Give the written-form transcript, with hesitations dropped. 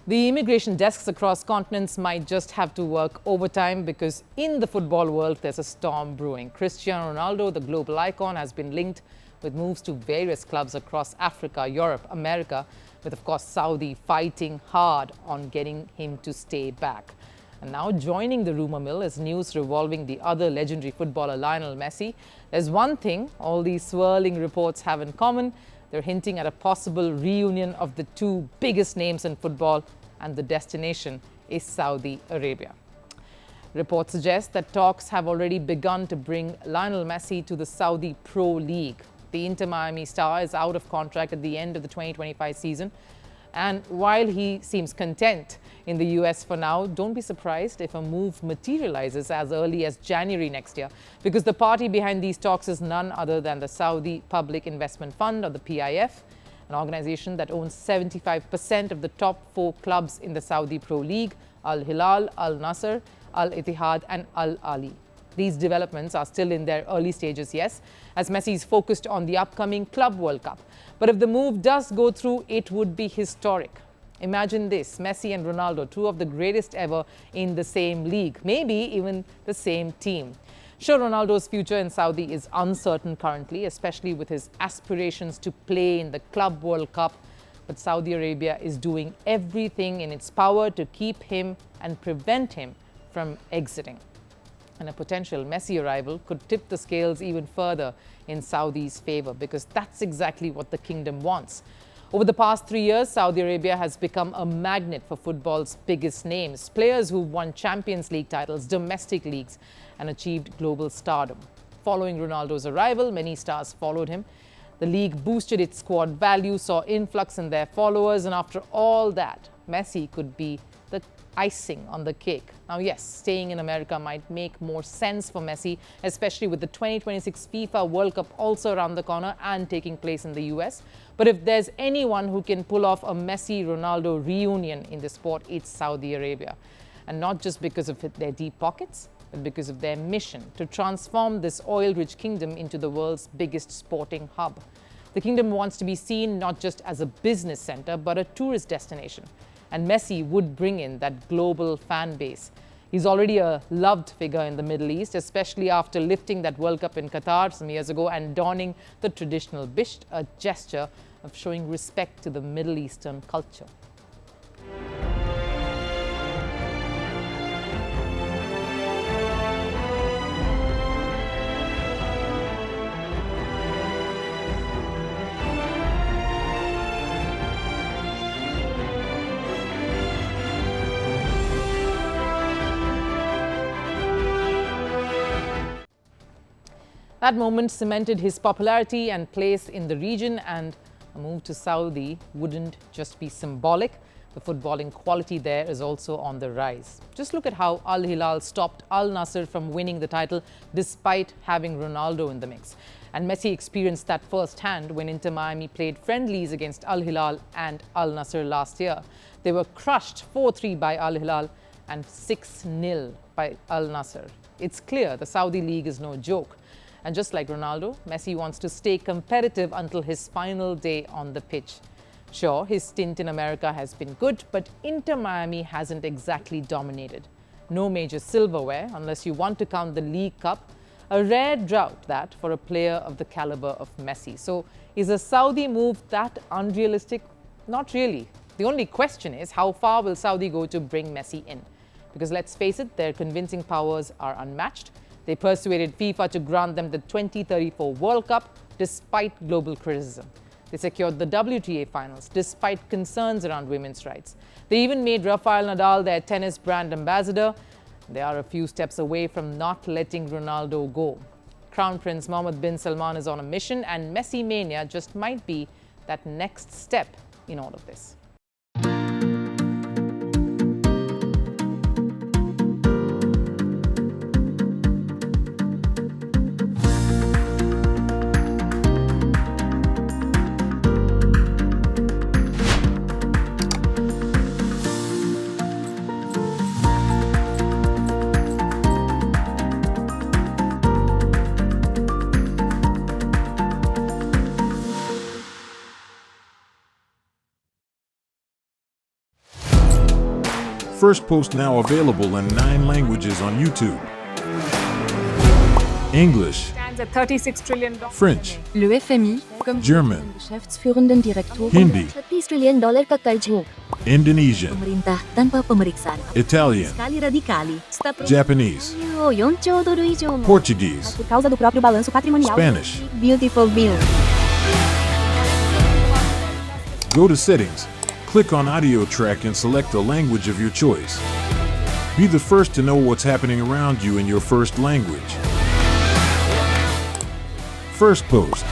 The immigration desks across continents might just have to work overtime because in the football world, there's a storm brewing. Cristiano Ronaldo, the global icon, has been linked with moves to various clubs across Africa, Europe, America, with, of course, Saudi fighting hard on getting him to stay back. And now joining the rumor mill is news revolving the other legendary footballer Lionel Messi. There's one thing all these swirling reports have in common. They're hinting at a possible reunion of the two biggest names in football, and the destination is Saudi Arabia. Reports suggest that talks have already begun to bring Lionel Messi to the Saudi Pro League. The Inter Miami star is out of contract at the end of the 2025 season. And while he seems content in the US for now, don't be surprised if a move materializes as early as January next year, because the party behind these talks is none other than the Saudi Public Investment Fund, or the PIF, an organization that owns 75% of the top 4 clubs in the Saudi Pro League: Al Hilal, Al Nasser, Al Ittihad and Al Ahly. These developments are still in their early stages, yes, as Messi is focused on the upcoming Club World Cup. But if the move does go through, it would be historic. Imagine this: Messi and Ronaldo, two of the greatest ever, in the same league, maybe even the same team. Sure, Ronaldo's future in Saudi is uncertain currently, especially with his aspirations to play in the Club World Cup. But Saudi Arabia is doing everything in its power to keep him and prevent him from exiting. And a potential Messi arrival could tip the scales even further in Saudi's favor, because that's exactly what the kingdom wants. Over the past 3 years, Saudi Arabia has become a magnet for football's biggest names, players who won Champions League titles, domestic leagues, and achieved global stardom. Following Ronaldo's arrival, many stars followed him. The league boosted its squad value, saw influx in their followers, and after all that, Messi could be the icing on the cake. Now, yes, staying in America might make more sense for Messi, especially with the 2026 FIFA World Cup also around the corner and taking place in the US. But if there's anyone who can pull off a Messi-Ronaldo reunion in the sport, it's Saudi Arabia. And not just because of their deep pockets, but because of their mission to transform this oil-rich kingdom into the world's biggest sporting hub. The kingdom wants to be seen not just as a business center, but a tourist destination. And Messi would bring in that global fan base. He's already a loved figure in the Middle East, especially after lifting that World Cup in Qatar some years ago and donning the traditional bisht, a gesture of showing respect to the Middle Eastern culture. That moment cemented his popularity and place in the region, and a move to Saudi wouldn't just be symbolic. The footballing quality there is also on the rise. Just look at how Al Hilal stopped Al Nasser from winning the title despite having Ronaldo in the mix. And Messi experienced that firsthand when Inter Miami played friendlies against Al Hilal and Al Nasser last year. They were crushed 4-3 by Al Hilal and 6-0 by Al Nasser. It's clear the Saudi league is no joke. And just like Ronaldo, Messi wants to stay competitive until his final day on the pitch. Sure, his stint in America has been good, but Inter Miami hasn't exactly dominated. No major silverware, unless you want to count the League Cup. A rare drought, that, for a player of the caliber of Messi. So, is a Saudi move that unrealistic? Not really. The only question is, how far will Saudi go to bring Messi in? Because let's face it, their convincing powers are unmatched. They persuaded FIFA to grant them the 2034 World Cup despite global criticism. They secured the WTA finals despite concerns around women's rights. They even made Rafael Nadal their tennis brand ambassador. They are a few steps away from not letting Ronaldo go. Crown Prince Mohammed bin Salman is on a mission, and Messi Mania just might be that next step in all of this. Firstpost now available in 9 languages on YouTube. English, Stands at $36 trillion. French, Le FMI, comme German, Geschäftsführenden Direktor Hindi, $30 trillion ka karj mo. Indonesian, Pemerintah tanpa pemeriksaan. Italian, Sekali radikali. Japanese, $4 以上も. Portuguese, Por causa do próprio balanço patrimonial. Spanish. Beautiful bill. Go to Settings, click on Audio Track and select a language of your choice. Be the first to know what's happening around you in your first language. Firstpost.